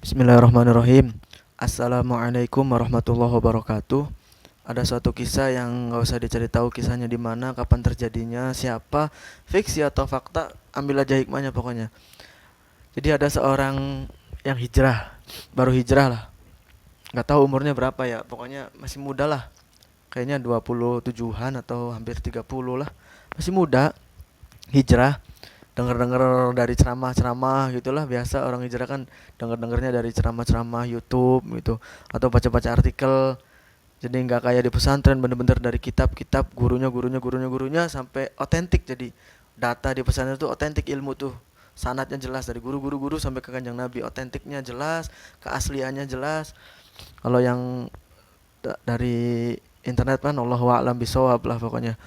Bismillahirrahmanirrahim. Assalamualaikum warahmatullahi wabarakatuh. Ada suatu kisah yang nggak usah dicari tahu kisahnya di mana, kapan terjadinya, siapa, fiksi atau fakta, ambil aja hikmahnya pokoknya. Jadi ada seorang yang hijrah, baru hijrah lah. Nggak tahu umurnya berapa ya, pokoknya masih muda lah. Kayaknya 27-an atau hampir 30 lah. Masih muda, hijrah. Dengar-dengar dari ceramah-ceramah gitulah, biasa orang hijrah kan dengar-dengarnya dari ceramah-ceramah YouTube gitu atau baca-baca artikel. Jadi nggak kayak di pesantren bener-bener dari kitab-kitab, gurunya sampai otentik. Jadi data di pesantren itu otentik, ilmu tuh sanadnya jelas dari guru-guru sampai ke kanjeng Nabi, otentiknya jelas, keasliannya jelas. Kalau yang dari internet kan Allahu a'lam bisawab lah pokoknya.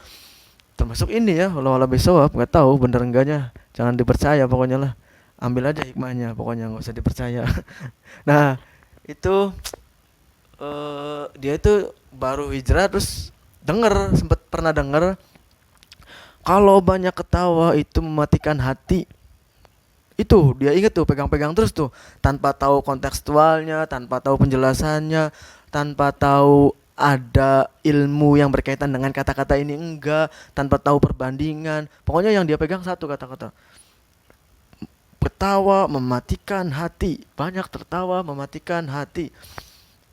Termasuk ini ya, Allah alam bisawab, nggak tahu bener enggaknya, jangan dipercaya pokoknya lah, ambil aja hikmahnya pokoknya, nggak usah dipercaya. Nah itu dia itu baru hijrah, terus sempet pernah denger kalau banyak ketawa itu mematikan hati. Itu dia inget tuh, pegang-pegang terus tuh, tanpa tahu kontekstualnya, tanpa tahu penjelasannya, tanpa tahu ada ilmu yang berkaitan dengan kata-kata ini, enggak, tanpa tahu perbandingan. Pokoknya yang dia pegang satu kata-kata, ketawa mematikan hati, banyak tertawa mematikan hati.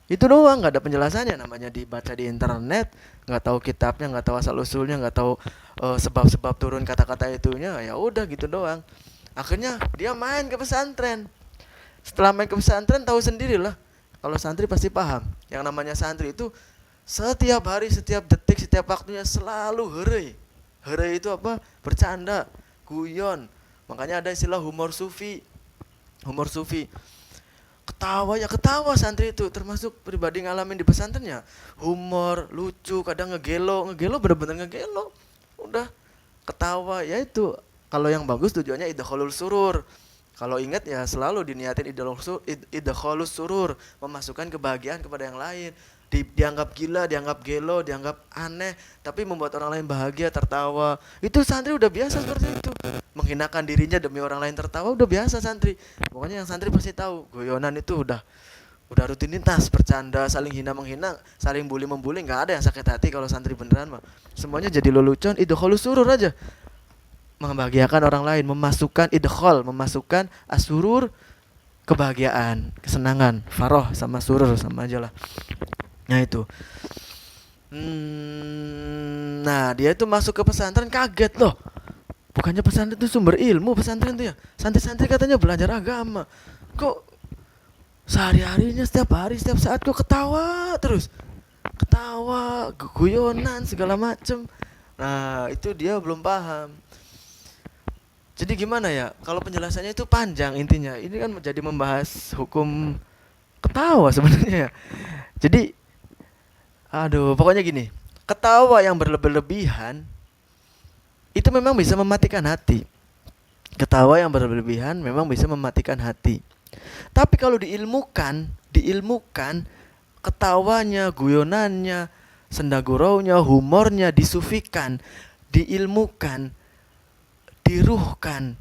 Itu doang, nggak ada penjelasannya, namanya dibaca di internet, nggak tahu kitabnya, nggak tahu asal usulnya, nggak tahu sebab-sebab turun kata-kata itunya, ya udah gitu doang. Akhirnya dia main ke pesantren. Setelah main ke pesantren, tahu sendiri lah, kalau santri pasti paham. Yang namanya santri itu setiap hari, setiap detik, setiap waktunya selalu heureuy. Heureuy itu apa? Bercanda, guyon. Makanya ada istilah humor sufi. Humor sufi. Ketawa ya ketawa santri itu, termasuk pribadi ngalamin di pesantrennya. Humor, lucu, kadang ngegelo bener-bener ngegelo. Udah ketawa ya itu. Kalau yang bagus tujuannya idkhalul surur. Kalau ingat ya selalu diniatin idkhalus surur, memasukkan kebahagiaan kepada yang lain. Dianggap gila, dianggap gelo, dianggap aneh, tapi membuat orang lain bahagia, tertawa. Itu santri udah biasa seperti itu. Menghinakan dirinya demi orang lain tertawa udah biasa santri. Pokoknya yang santri pasti tahu, guyonan itu udah rutinitas, bercanda, saling hina menghina, saling bully membuli, nggak ada yang sakit hati kalau santri beneran mah. Semuanya jadi lelucon, idkhalus surur aja. Membahagiakan orang lain, memasukkan idkhal, memasukkan asurur, kebahagiaan, kesenangan, faroh sama surur sama aja lah. Nah itu. Nah dia itu masuk ke pesantren kaget loh. Bukannya pesantren itu sumber ilmu, pesantren itu ya. Santri-santri katanya belajar agama. Kok sehari-harinya, setiap hari, setiap saat kok ketawa terus. Ketawa, guyonan, segala macem. Nah itu dia belum paham. Jadi gimana ya? Kalau penjelasannya itu panjang intinya. Ini kan menjadi membahas hukum ketawa sebenarnya ya. Jadi aduh, pokoknya gini, ketawa yang berlebihan itu memang bisa mematikan hati. Ketawa yang berlebihan memang bisa mematikan hati. Tapi kalau diilmukan ketawanya, guyonannya, sendaguraunya, humornya disufikan, diilmukan, diruhkan,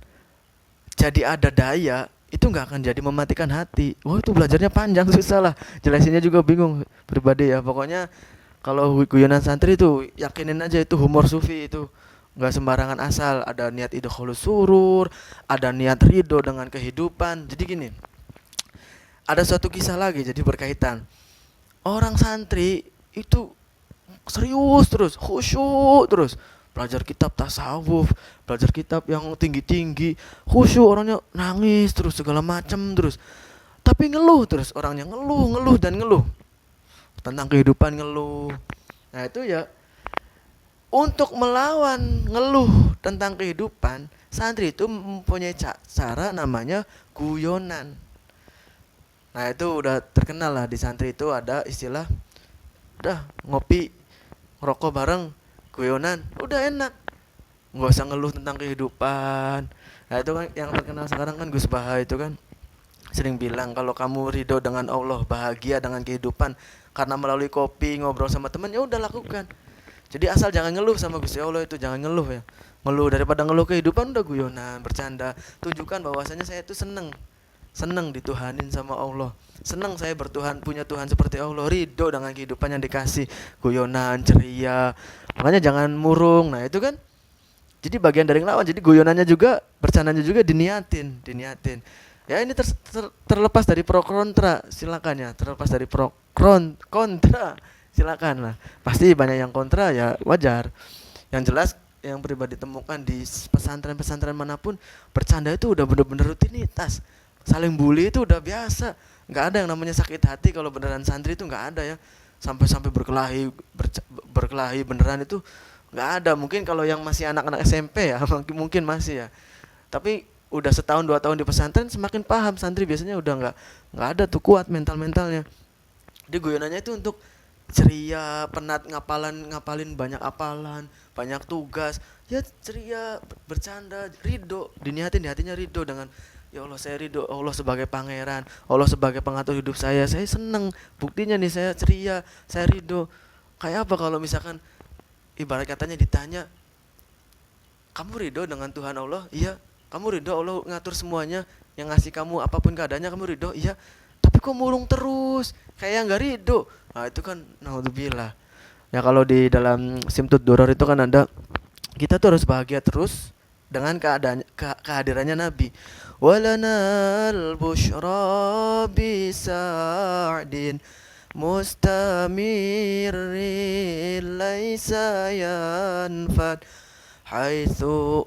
jadi ada daya, itu nggak akan jadi mematikan hati. Wah itu belajarnya panjang, susah lah, jelasinnya juga bingung pribadi ya. Pokoknya kalau guyonan santri itu yakinin aja itu humor sufi, itu nggak sembarangan asal, ada niat idkhalus surur, ada niat ridho dengan kehidupan. Jadi gini, ada suatu kisah lagi jadi berkaitan. Orang santri itu serius terus, khusyuk terus, belajar kitab tasawuf, belajar kitab yang tinggi-tinggi, khusyuk, orangnya nangis terus segala macam terus. Tapi ngeluh terus, orangnya ngeluh dan ngeluh tentang kehidupan, ngeluh. Nah itu ya, untuk melawan ngeluh tentang kehidupan, santri itu mempunyai cara namanya guyonan. Nah itu udah terkenal lah di santri itu, ada istilah, udah ngopi, ngerokok bareng, guyonan, udah enak, nggak usah ngeluh tentang kehidupan. Nah itu kan yang terkenal sekarang kan Gus Baha itu kan sering bilang, kalau kamu ridho dengan Allah, bahagia dengan kehidupan karena melalui kopi, ngobrol sama teman, ya udah lakukan. Jadi asal jangan ngeluh sama Gusti Allah, itu jangan ngeluh ya. Ngeluh, daripada ngeluh kehidupan udah guyonan, bercanda, tunjukkan bahwasanya saya itu seneng senang dituhanin sama Allah, senang saya bertuhan, punya Tuhan seperti Allah, ridho dengan kehidupan yang dikasih, guyonan, ceria. Makanya jangan murung. Nah itu kan jadi bagian dari ngelawan. Jadi guyonannya juga, bercandanya juga diniatin. Ya ini terlepas dari pro kontra, silakan ya. Terlepas dari kontra, silakan lah. Pasti banyak yang kontra, ya wajar. Yang jelas yang pribadi temukan di pesantren-pesantren manapun, bercanda itu udah bener-bener rutinitas. Saling bully itu udah biasa. Nggak ada yang namanya sakit hati kalau beneran santri itu, nggak ada ya. Sampai berkelahi beneran itu nggak ada. Mungkin kalau yang masih anak-anak SMP ya mungkin masih ya. Tapi udah setahun 2 tahun di pesantren, semakin paham santri biasanya udah nggak ada tuh, kuat mentalnya. Jadi guyonannya itu untuk ceria, penat, ngapalin banyak apalan, banyak tugas, ya ceria, bercanda, ridho, diniatin di hatinya ridho dengan ya Allah, saya ridho, Allah sebagai pangeran, Allah sebagai pengatur hidup saya seneng, buktinya nih saya ceria, saya ridho. Kayak apa kalau misalkan ibarat katanya ditanya, kamu ridho dengan Tuhan Allah? Iya. Kamu ridho Allah ngatur semuanya, yang ngasih kamu apapun keadaannya kamu ridho? Iya. Tapi kok murung terus, kayak nggak ridho? Nah itu kan naudzubillah. Ya kalau di dalam Simtud Duror itu kan ada, kita tuh harus bahagia terus dengan kehadirannya Nabi. Walanal busyra bisa'din mustamirri laisa yanfad haitsu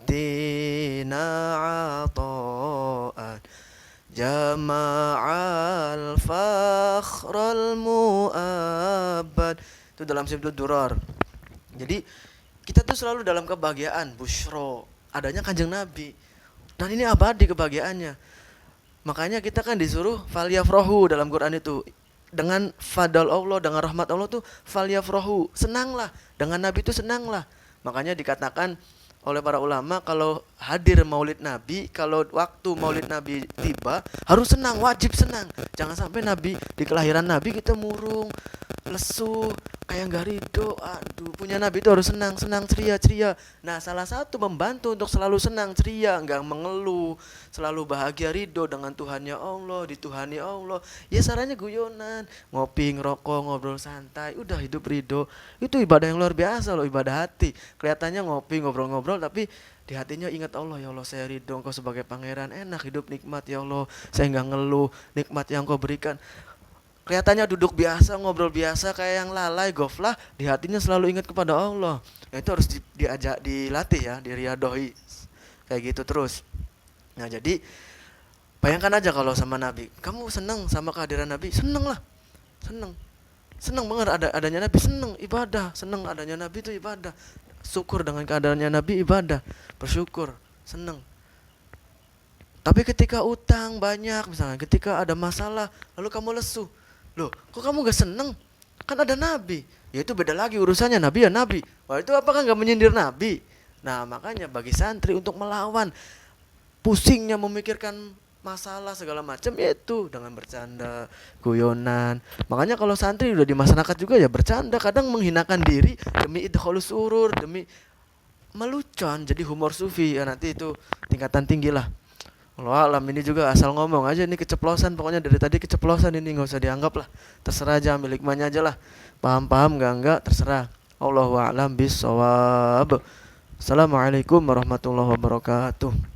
utina ata'an jama'al fakhral mu'abbad. Itu dalam Simtud Duror. Jadi kita tuh selalu dalam kebahagiaan, busyro, adanya Kanjeng Nabi. Dan ini abadi kebahagiaannya. Makanya kita kan disuruh falyafrahu dalam Quran itu. Dengan fadal Allah, dengan rahmat Allah tuh falyafrahu, senanglah. Dengan Nabi itu senanglah. Makanya dikatakan oleh para ulama, kalau hadir maulid Nabi, kalau waktu maulid Nabi tiba, harus senang, wajib senang. Jangan sampai Nabi, di kelahiran Nabi kita murung, lesu, kayak nggak ridho. Aduh, punya Nabi itu harus senang, ceria. Nah, salah satu membantu untuk selalu senang, ceria, nggak mengeluh, selalu bahagia, ridho dengan Tuhannya Allah, dituhani Allah. Ya sarannya guyonan, ngopi, ngerokok, ngobrol santai, udah hidup ridho. Itu ibadah yang luar biasa loh, ibadah hati. Kelihatannya ngopi, ngobrol-ngobrol, tapi di hatinya ingat Allah, ya Allah saya ridho Engkau sebagai pangeran, enak hidup nikmat ya Allah, saya nggak ngeluh, nikmat yang Engkau berikan. Kelihatannya duduk biasa, ngobrol biasa kayak yang lalai, goflah, di hatinya selalu ingat kepada Allah. Nah, itu harus diajak, dilatih ya, diriadohi kayak gitu terus. Nah jadi bayangkan aja kalau sama Nabi, kamu seneng sama kehadiran Nabi, seneng lah, seneng banget adanya Nabi, seneng ibadah, seneng adanya Nabi itu ibadah, syukur dengan keadaannya Nabi ibadah, bersyukur, seneng. Tapi ketika utang banyak misalnya, ketika ada masalah, lalu kamu lesu, loh kok kamu gak seneng? Kan ada Nabi. Ya itu beda lagi urusannya, Nabi ya Nabi. Wah itu apakah gak menyindir Nabi? Nah makanya bagi santri untuk melawan pusingnya memikirkan masalah segala macam, yaitu dengan bercanda, guyonan. Makanya kalau santri udah di masyarakat juga ya bercanda, kadang menghinakan diri demi idkhalus surur, demi melucon, jadi humor sufi ya, nanti itu tingkatan tinggi lah. Allah alam, ini juga asal ngomong aja, ini keceplosan, pokoknya dari tadi keceplosan, ini nggak usah dianggap lah, terserah aja, ambil hikmahnya aja lah, paham enggak terserah. Allahu a'lam bissawab. Assalamualaikum warahmatullahi wabarakatuh.